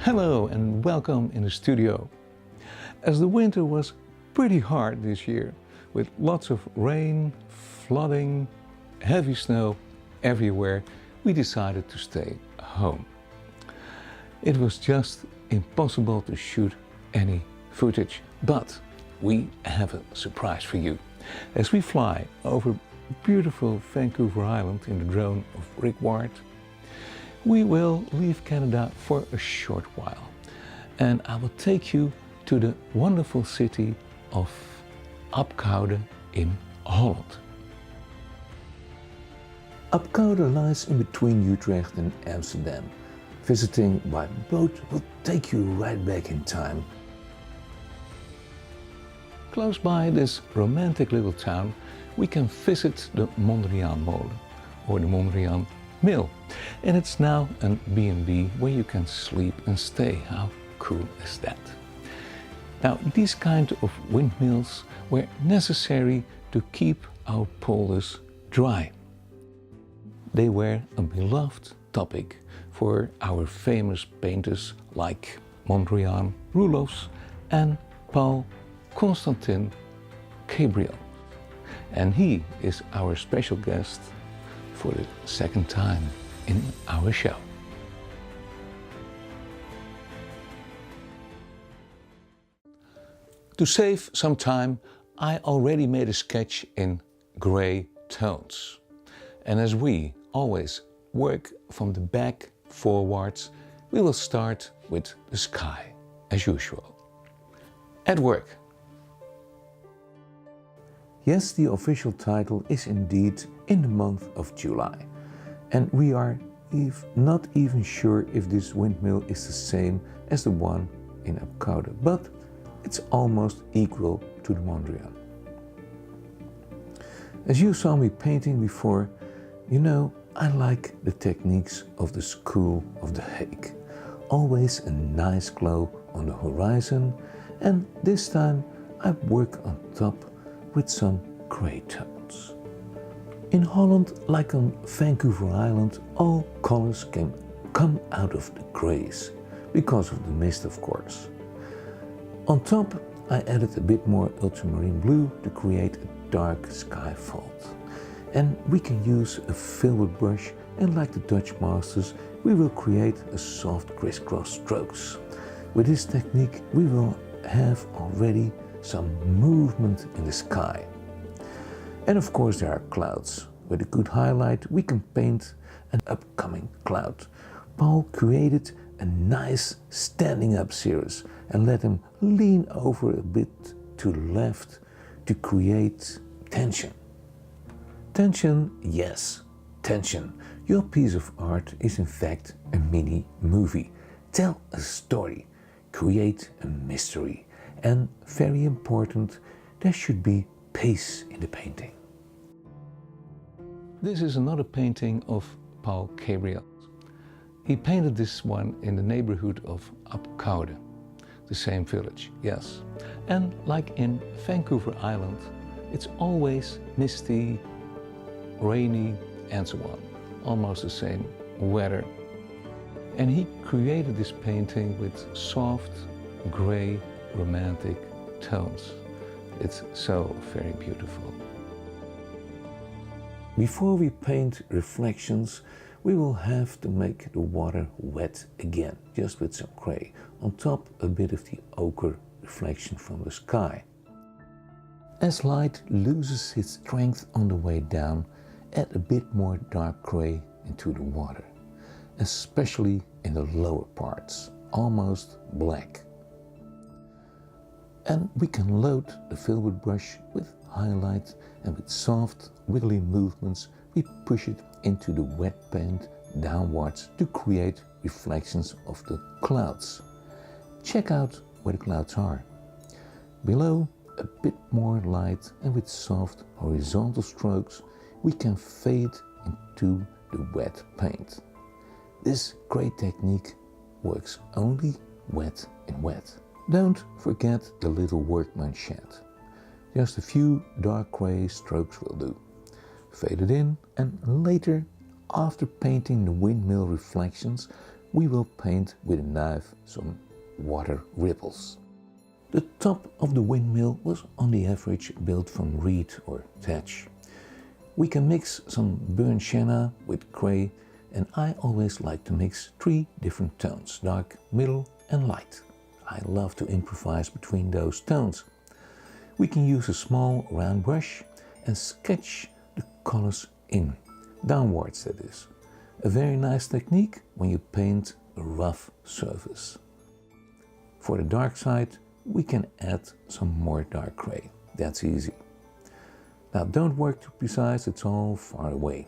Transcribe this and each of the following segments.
Hello and welcome in the studio. As the winter was pretty hard this year, with lots of rain, flooding, heavy snow everywhere, we decided to stay home. It was just impossible to shoot any footage, but we have a surprise for you. As we fly over beautiful Vancouver Island in the drone of Rick Ward, we will leave Canada for a short while, and I will take you to the wonderful city of Apkoude in Holland. Apkoude lies in between Utrecht and Amsterdam. Visiting by boat will take you right back in time. Close by this romantic little town, we can visit the Mondriaan Molen, or the Mondriaan Mill. And it's now a B&B where you can sleep and stay. How cool is that? Now, these kind of windmills were necessary to keep our polders dry. They were a beloved topic for our famous painters like Mondriaan Roelofs and Paul Constantin Gabriel. And he is our special guest for the second time in our show. To save some time, I already made a sketch in gray tones. And as we always work from the back forwards, we will start with the sky, as usual. At work. Yes, the official title is indeed in the month of July. And we are not even sure if this windmill is the same as the one in Apkoude, but it's almost equal to the Mondriaan. As you saw me painting before, you know I like the techniques of the School of the Hague. Always a nice glow on the horizon, and this time I work on top with some grey tones. In Holland, like on Vancouver Island, all colors can come out of the greys, because of the mist of course. On top I added a bit more ultramarine blue to create a dark sky fault. And we can use a filbert brush, and like the Dutch masters, we will create a soft crisscross strokes. With this technique we will have already some movement in the sky. And of course there are clouds. With a good highlight we can paint an upcoming cloud. Paul created a nice standing up series and let him lean over a bit to the left to create tension. Tension, yes, tension. Your piece of art is in fact a mini movie. Tell a story, create a mystery, and very important, there should be pace in the painting. This is another painting of Paul Gabriel. He painted this one in the neighborhood of Apkoude, the same village, yes. And like in Vancouver Island, it's always misty, rainy and so on, almost the same weather. And he created this painting with soft, grey, romantic tones. It's so very beautiful. Before we paint reflections, we will have to make the water wet again, just with some grey. On top, a bit of the ochre reflection from the sky. As light loses its strength on the way down, add a bit more dark grey into the water, especially in the lower parts, almost black. And we can load the filbert brush with highlight, and with soft, wiggly movements we push it into the wet paint downwards to create reflections of the clouds. Check out where the clouds are. Below, a bit more light, and with soft horizontal strokes we can fade into the wet paint. This great technique works only wet in wet. Don't forget the little workmanship. Just a few dark grey strokes will do. Fade it in, and later, after painting the windmill reflections, we will paint with a knife some water ripples. The top of the windmill was on the average built from reed or thatch. We can mix some burnt sienna with grey, and I always like to mix 3 different tones, dark, middle and light. I love to improvise between those tones. We can use a small round brush and sketch the colors in, downwards that is. A very nice technique when you paint a rough surface. For the dark side, we can add some more dark grey. That's easy. Now don't work too precise, it's all far away.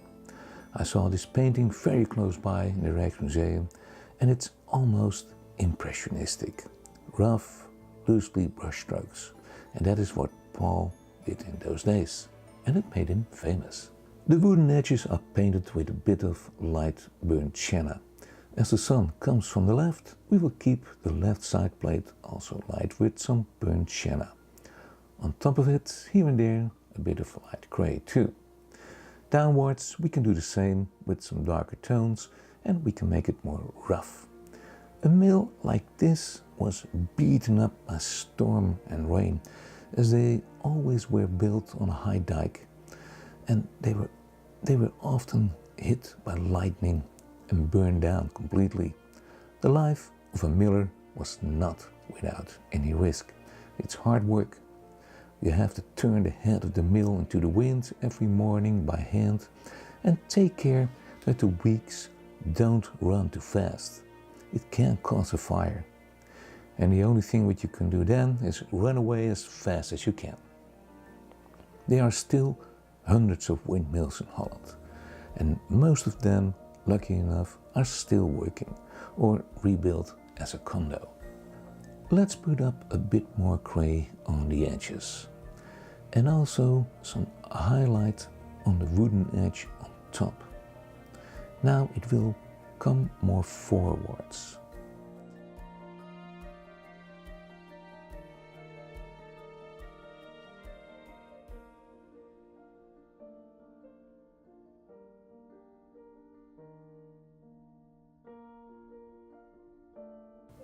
I saw this painting very close by in the Rijksmuseum and it's almost impressionistic. Rough, loosely brush strokes. And that is what Paul did in those days. And it made him famous. The wooden edges are painted with a bit of light burnt sienna. As the sun comes from the left, we will keep the left side plate also light with some burnt sienna. On top of it, here and there, a bit of light grey too. Downwards, we can do the same with some darker tones and we can make it more rough. A mill like this was beaten up by storm and rain, as they always were built on a high dike, and they were often hit by lightning and burned down completely. The life of a miller was not without any risk. It's hard work. You have to turn the head of the mill into the wind every morning by hand and take care that the wheels don't run too fast. It can cause a fire. And the only thing what you can do then is run away as fast as you can. There are still hundreds of windmills in Holland, and most of them, lucky enough, are still working or rebuilt as a condo. Let's put up a bit more grey on the edges and also some highlight on the wooden edge on top. Now it will come more forwards.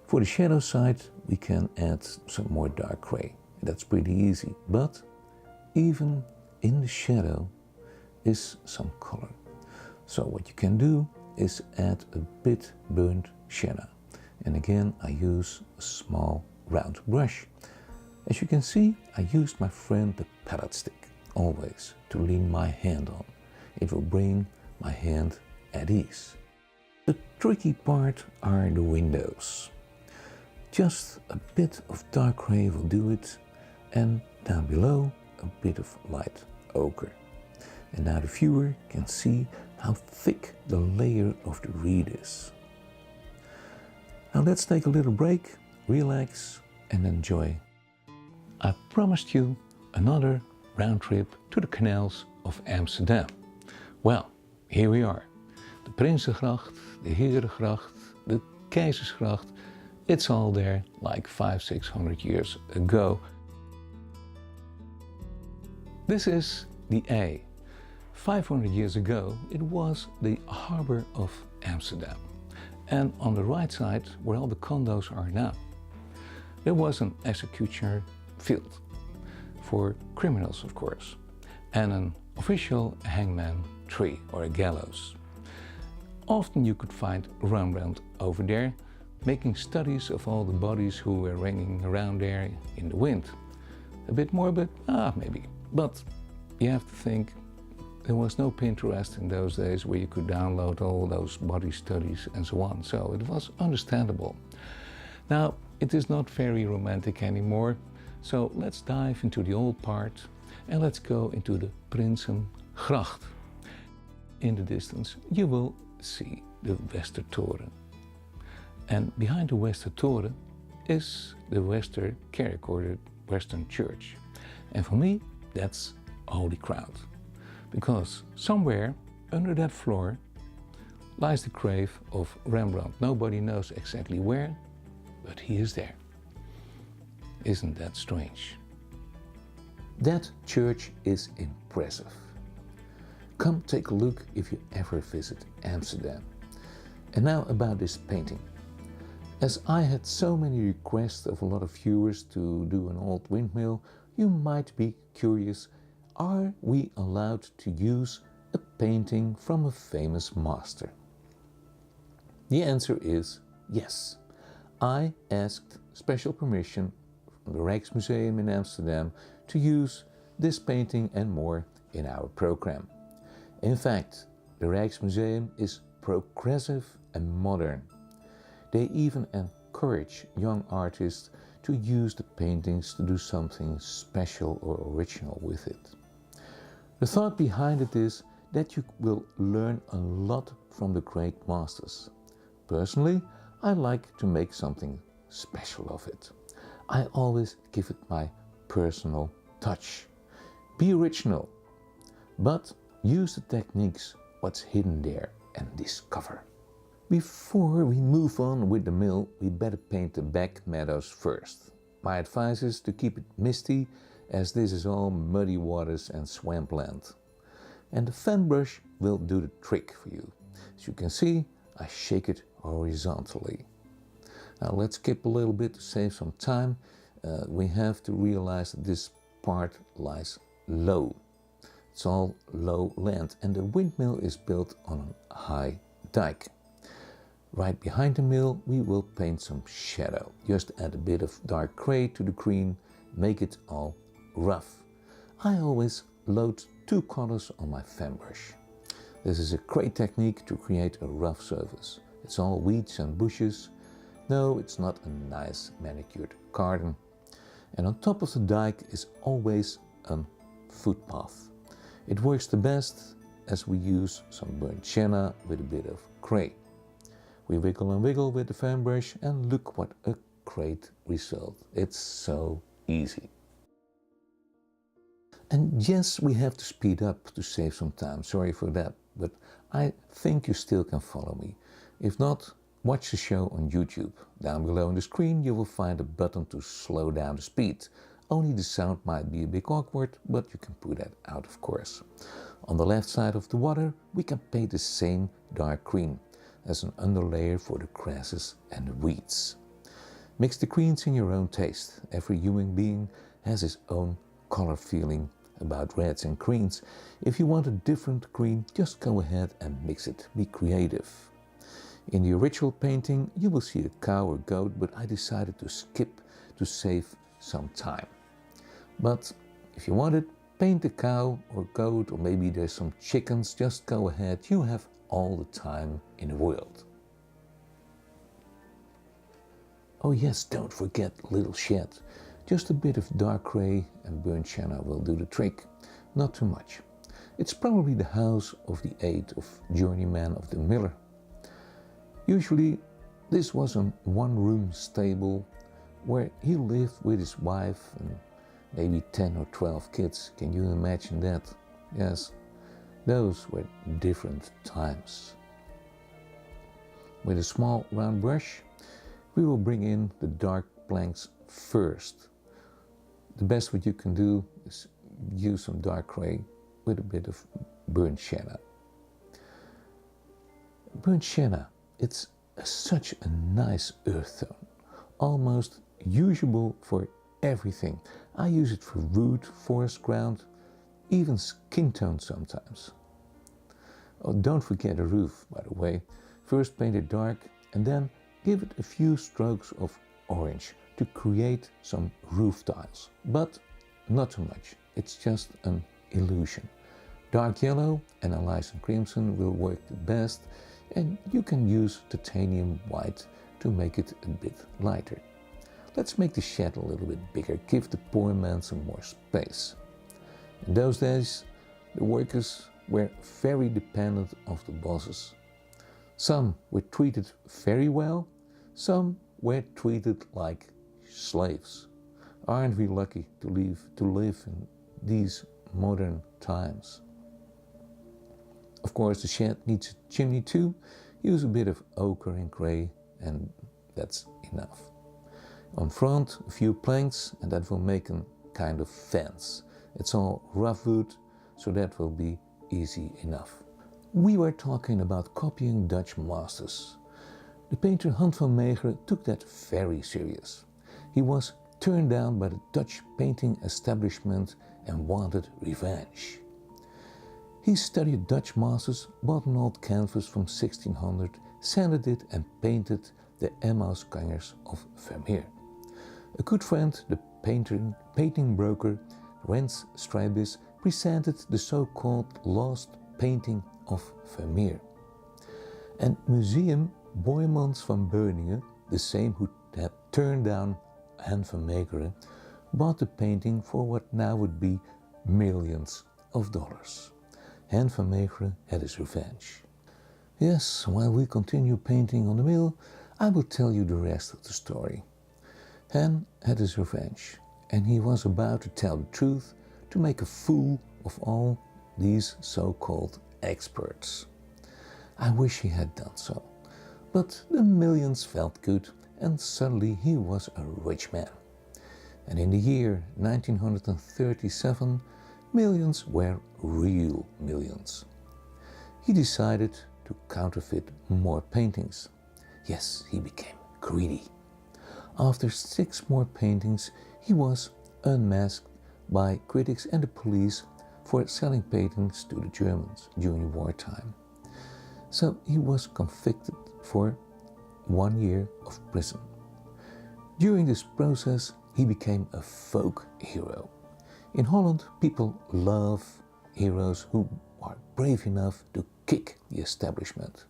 For the shadow side, we can add some more dark grey. That's pretty easy, but even in the shadow is some color. So what you can do is add a bit burnt sienna. And again, I use a small round brush. As you can see, I used my friend the palette stick, always, to lean my hand on. It will bring my hand at ease. The tricky part are the windows. Just a bit of dark grey will do it, and down below a bit of light ochre. And now the viewer can see how thick the layer of the reed is. Now let's take a little break, relax and enjoy. I promised you another round trip to the canals of Amsterdam. Well, here we are. The Prinsengracht, the Herengracht, the Keizersgracht. It's all there like 500-600 years ago. This is the A. 500 years ago, it was the harbor of Amsterdam. And on the right side, where all the condos are now, there was an executioner field for criminals, of course, and an official hangman tree or a gallows. Often you could find Rembrandt over there, making studies of all the bodies who were hanging around there in the wind. A bit morbid? Maybe. But you have to think, there was no Pinterest in those days where you could download all those body studies and so on, so it was understandable. Now, it is not very romantic anymore, so let's dive into the old part and let's go into the Prinsengracht. In the distance, you will see the Westertoren. And behind the Westertoren is the Westerkerk or the Western Church. And for me, that's Holy Ground. Because somewhere under that floor lies the grave of Rembrandt. Nobody knows exactly where, but he is there. Isn't that strange? That church is impressive. Come take a look if you ever visit Amsterdam. And now about this painting. As I had so many requests of a lot of viewers to do an old windmill, you might be curious, are we allowed to use a painting from a famous master? The answer is yes. I asked special permission from the Rijksmuseum in Amsterdam to use this painting and more in our program. In fact, the Rijksmuseum is progressive and modern. They even encourage young artists to use the paintings to do something special or original with it. The thought behind it is that you will learn a lot from the great masters. Personally, I like to make something special of it. I always give it my personal touch. Be original, but use the techniques, what's hidden there, and discover. Before we move on with the mill, we better paint the back meadows first. My advice is to keep it misty, as this is all muddy waters and swampland. And the fan brush will do the trick for you. As you can see, I shake it horizontally. Now let's skip a little bit to save some time. We have to realize that this part lies low. It's all low land, and the windmill is built on a high dike. Right behind the mill we will paint some shadow. Just add a bit of dark grey to the green, make it all rough. I always load 2 colors on my fan brush. This is a great technique to create a rough surface. It's all weeds and bushes. No, it's not a nice manicured garden. And on top of the dike is always a footpath. It works the best as we use some burnt sienna with a bit of grey. We wiggle and wiggle with the fan brush and look what a great result. It's so easy. And yes, we have to speed up to save some time, sorry for that, but I think you still can follow me. If not, watch the show on YouTube. Down below on the screen you will find a button to slow down the speed. Only the sound might be a bit awkward, but you can put that out of course. On the left side of the water we can paint the same dark green as an underlayer for the grasses and the weeds. Mix the greens in your own taste. Every human being has his own color feeling about reds and greens. If you want a different green, just go ahead and mix it. Be creative. In the original painting you will see a cow or goat, but I decided to skip to save some time. But if you want it, paint the cow or goat, or maybe there's some chickens, just go ahead. You have all the time in the world. Oh yes, don't forget little shed. Just a bit of dark grey and burnt sienna will do the trick. Not too much. It's probably the house of the 8th of journeyman of the miller. Usually this was a one-room stable where he lived with his wife and maybe 10 or 12 kids. Can you imagine that? Yes, those were different times. With a small round brush we will bring in the dark blanks first. The best what you can do is use some dark grey with a bit of burnt sienna. Burnt sienna, it's such a nice earth tone, almost usable for everything. I use it for wood, forest ground, even skin tone sometimes. Oh, don't forget the roof, by the way. First paint it dark and then give it a few strokes of orange to create some roof tiles, but not too much. It's just an illusion. Dark yellow and Elysian crimson will work the best, and you can use titanium white to make it a bit lighter. Let's make the shed a little bit bigger, give the poor man some more space. In those days, the workers were very dependent of the bosses. Some were treated very well, some were treated like slaves. Aren't we lucky to live in these modern times? Of course, the shed needs a chimney too. Use a bit of ochre and grey and that's enough. On front, a few planks, and that will make a kind of fence. It's all rough wood, so that will be easy enough. We were talking about copying Dutch masters. The painter Hans van Meegeren took that very serious. He was turned down by the Dutch painting establishment and wanted revenge. He studied Dutch masters, bought an old canvas from 1600, sanded it and painted the Emmausgangers of Vermeer. A good friend, the painting broker Rens Strybis, presented the so-called lost painting of Vermeer. And Museum Boijmans van Beuningen, the same who had turned down Hans van Meegeren, bought the painting for what now would be millions of dollars. Hans van Meegeren had his revenge. Yes, while we continue painting on the mill, I will tell you the rest of the story. Hans had his revenge, and he was about to tell the truth to make a fool of all these so-called experts. I wish he had done so, but the millions felt good, and suddenly he was a rich man. And in the year 1937, millions were real millions. He decided to counterfeit more paintings. Yes, he became greedy. After 6 more paintings, he was unmasked by critics and the police for selling paintings to the Germans during wartime. So he was convicted for 1 year of prison. During this process, he became a folk hero. In Holland, people love heroes who are brave enough to kick the establishment.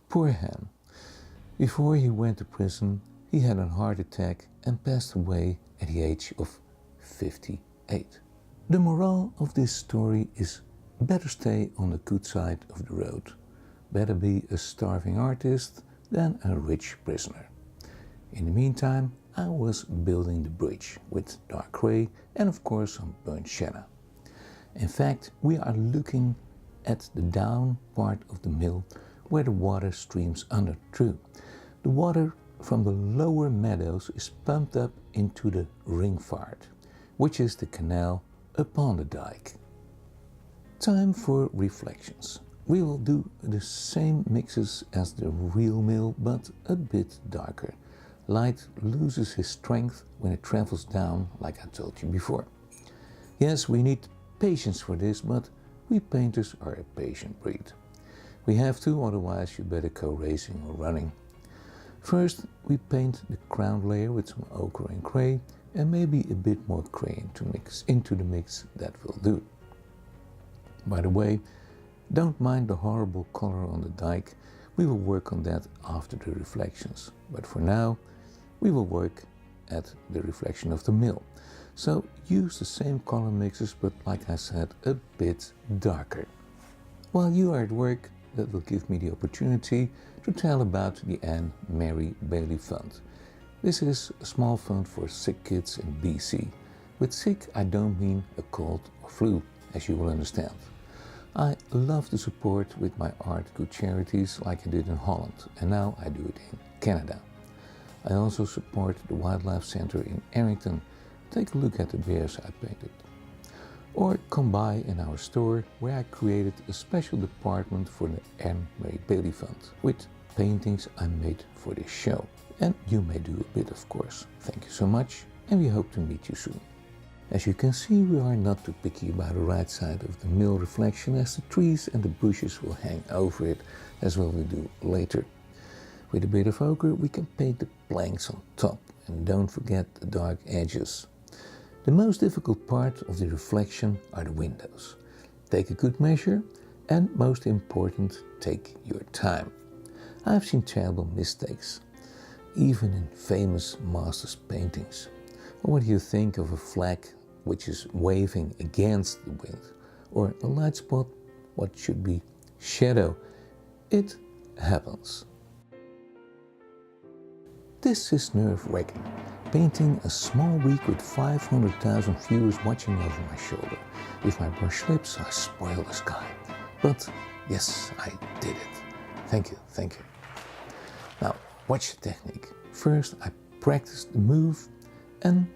Poor Hans. Before he went to prison, he had a heart attack and passed away at the age of 58. The moral of this story is better stay on the good side of the road. Better be a starving artist than a rich prisoner. In the meantime, I was building the bridge with dark grey and of course some burnt sienna. In fact, we are looking at the down part of the mill where the water streams under through. The water from the lower meadows is pumped up into the Ringvaart, which is the canal upon the dike. Time for reflections. We will do the same mixes as the real mill, but a bit darker. Light loses his strength when it travels down, like I told you before. Yes, we need patience for this, but we painters are a patient breed. We have to, otherwise you better go racing or running. First, we paint the ground layer with some ochre and grey, and maybe a bit more grey into the mix. That will do. By the way, don't mind the horrible color on the dike. We will work on that after the reflections. But for now, we will work at the reflection of the mill. So use the same color mixes, but like I said, a bit darker. While you are at work, that will give me the opportunity to tell about the Anne Mary Bailey Fund. This is a small fund for sick kids in BC. With sick, I don't mean a cold or flu, as you will understand. I love to support with my art good charities like I did in Holland, and now I do it in Canada. I also support the Wildlife Center in Arrington. Take a look at the bears I painted. Or come by in our store where I created a special department for the Anne Mary Bailey Fund with paintings I made for this show. And you may do a bit, of course. Thank you so much, and we hope to meet you soon. As you can see, we are not too picky about the right side of the mill reflection, as the trees and the bushes will hang over it, as well we do later. With a bit of ochre, we can paint the planks on top, and don't forget the dark edges. The most difficult part of the reflection are the windows. Take a good measure, and most important, take your time. I've seen terrible mistakes, even in famous masters' paintings. What do you think of a flag which is waving against the wind, or a light spot what should be shadow? It happens. This is nerve-wracking. Painting a small week with 500,000 viewers watching over my shoulder. With my brush slips, I spoil the sky. But yes, I did it. Thank you, thank you. Now, watch the technique. First, I practice the move, and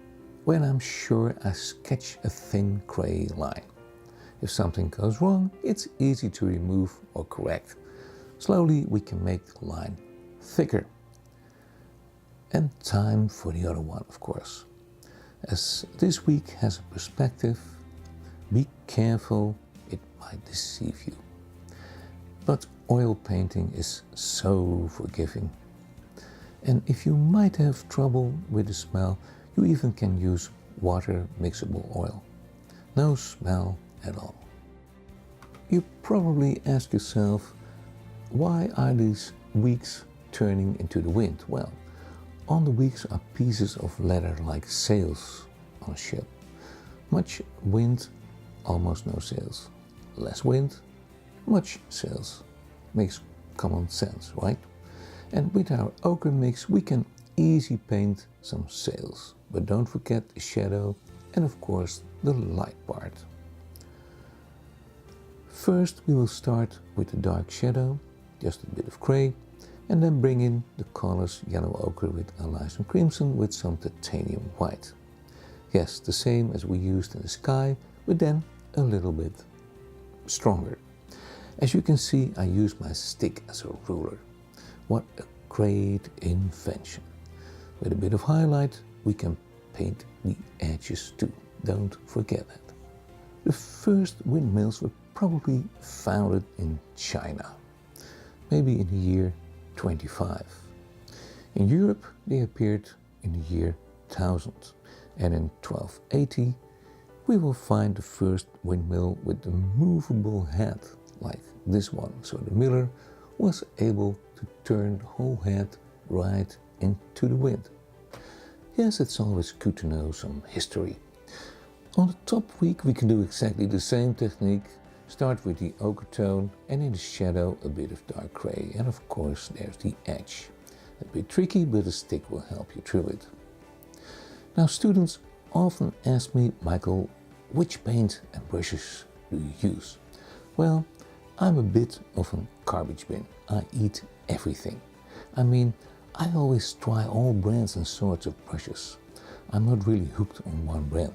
when I'm sure, I sketch a thin grey line. If something goes wrong, it's easy to remove or correct. Slowly, we can make the line thicker. And time for the other one, of course. As this week has a perspective, be careful, it might deceive you. But oil painting is so forgiving. And if you might have trouble with the smell, you even can use water mixable oil. No smell at all. You probably ask yourself, why are these weeks turning into the wind? Well, on the weeks are pieces of leather like sails on a ship. Much wind, almost no sails. Less wind, much sails. Makes common sense, right? And with our ochre mix we can easily paint some sails. But don't forget the shadow and of course the light part. First we will start with the dark shadow, just a bit of grey, and then bring in the colors yellow ochre with Elysian crimson with some titanium white. Yes, the same as we used in the sky, but then a little bit stronger. As you can see, I use my stick as a ruler. What a great invention. With a bit of highlight, we can paint the edges too. Don't forget that. The first windmills were probably founded in China, maybe in the year 25. In Europe, they appeared in the year 1000, and in 1280, we will find the first windmill with a movable head, like this one. So the miller was able to turn the whole head right into the wind. Yes, it's always good to know some history. On the top week we can do exactly the same technique. Start with the ochre tone and in the shadow a bit of dark grey, and of course there's the edge. A bit tricky, but a stick will help you through it. Now students often ask me, Michael, which paint and brushes do you use? Well, I'm a bit of a garbage bin. I eat everything. I mean, I always try all brands and sorts of brushes. I'm not really hooked on one brand.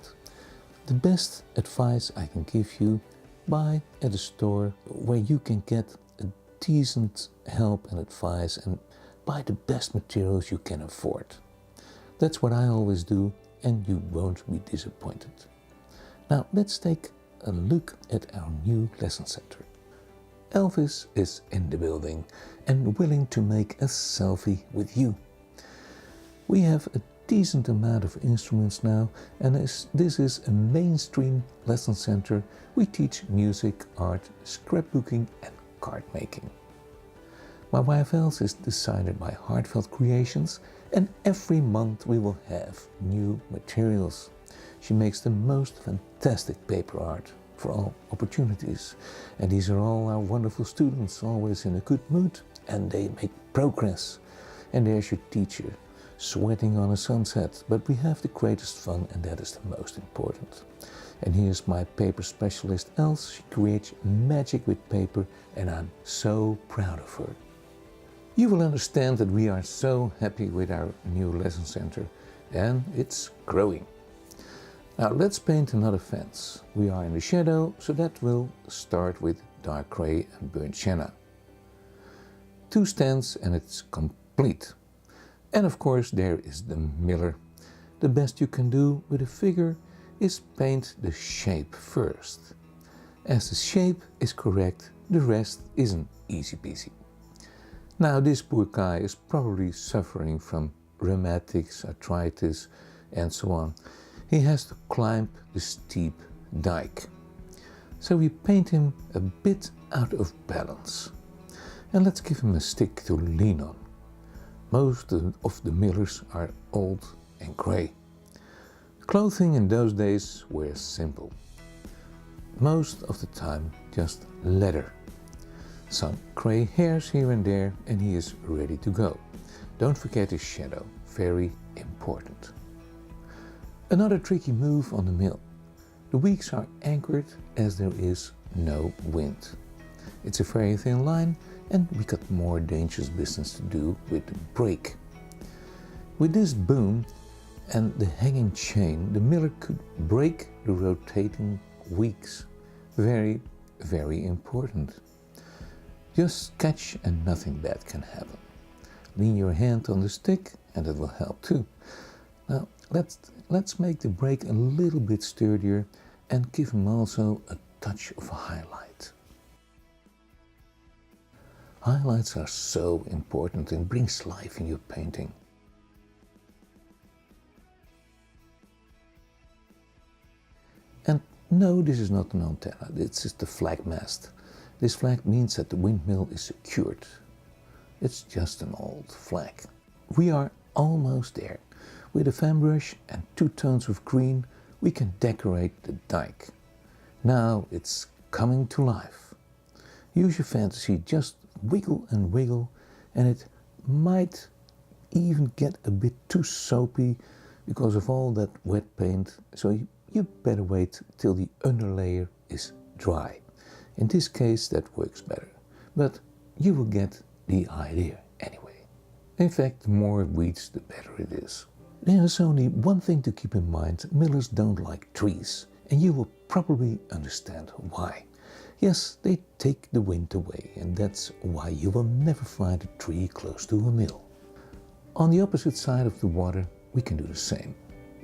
The best advice I can give you, buy at a store where you can get a decent help and advice and buy the best materials you can afford. That's what I always do, and you won't be disappointed. Now let's take a look at our new lesson center. Elvis is in the building and willing to make a selfie with you. We have a decent amount of instruments now, and as this is a mainstream lesson center, we teach music, art, scrapbooking and card making. My wife Els is designer by Heartfelt Creations, and every month we will have new materials. She makes the most fantastic paper art for all opportunities. And these are all our wonderful students, always in a good mood, and they make progress. And there's your teacher, sweating on a sunset, but we have the greatest fun, and that is the most important. And here's my paper specialist Els. She creates magic with paper, and I'm so proud of her. You will understand that we are so happy with our new lesson center, and it's growing. Now let's paint another fence. We are in the shadow, so that will start with dark grey and burnt sienna. 2 stands and it's complete. And of course there is the miller. The best you can do with a figure is paint the shape first. As the shape is correct, the rest is an easy peasy. Now this poor guy is probably suffering from rheumatics, arthritis and so on. He has to climb the steep dike. So we paint him a bit out of balance. And let's give him a stick to lean on. Most of the millers are old and grey. Clothing in those days were simple. Most of the time just leather. Some grey hairs here and there, and he is ready to go. Don't forget his shadow, very important. Another tricky move on the mill. The weeks are anchored as there is no wind. It's a very thin line, and we got more dangerous business to do with the brake. With this boom and the hanging chain, the miller could break the rotating weeks. Very, very important. Just catch and nothing bad can happen. lean your hand on the stick and it will help too. Now let's make the brake a little bit sturdier and give him also a touch of a highlight. Highlights are so important and brings life in your painting. And no, this is not an antenna, this is the flag mast. This flag means that the windmill is secured. It's just an old flag. We are almost there. With a fan brush and 2 tones of green, we can decorate the dike. Now it's coming to life. Use your fantasy, just wiggle and wiggle, and it might even get a bit too soapy because of all that wet paint, so you better wait till the underlayer is dry. In this case that works better, but you will get the idea anyway. In fact, the more weeds the better it is. There's only one thing to keep in mind: millers don't like trees, and you will probably understand why. Yes, they take the wind away, and that's why you will never find a tree close to a mill. On the opposite side of the water we can do the same.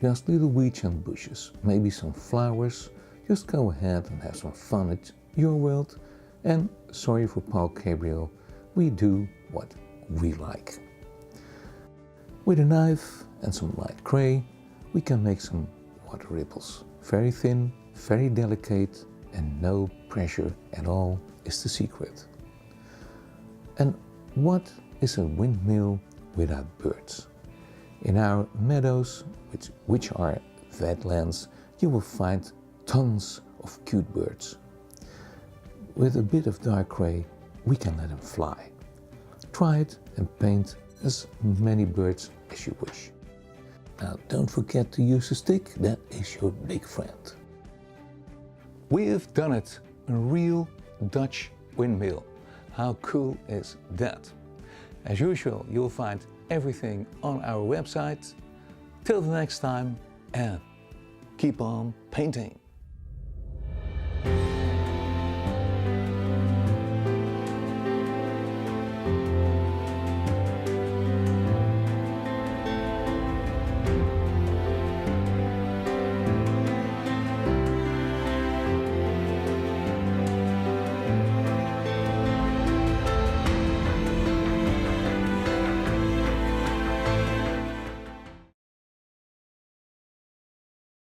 Just little weeds and bushes, maybe some flowers. Just go ahead and have some fun at your world. And sorry for Paul Gabriel, we do what we like. With a knife and some light clay, we can make some water ripples. Very thin, very delicate, and no pressure at all is the secret. And what is a windmill without birds? In our meadows, which are wetlands, you will find tons of cute birds. With a bit of dark grey, we can let them fly. Try it and paint as many birds as you wish. Now don't forget to use a stick, that is your big friend. We have done it, a real Dutch windmill. How cool is that? As usual, you'll find everything on our website. Till the next time, and keep on painting.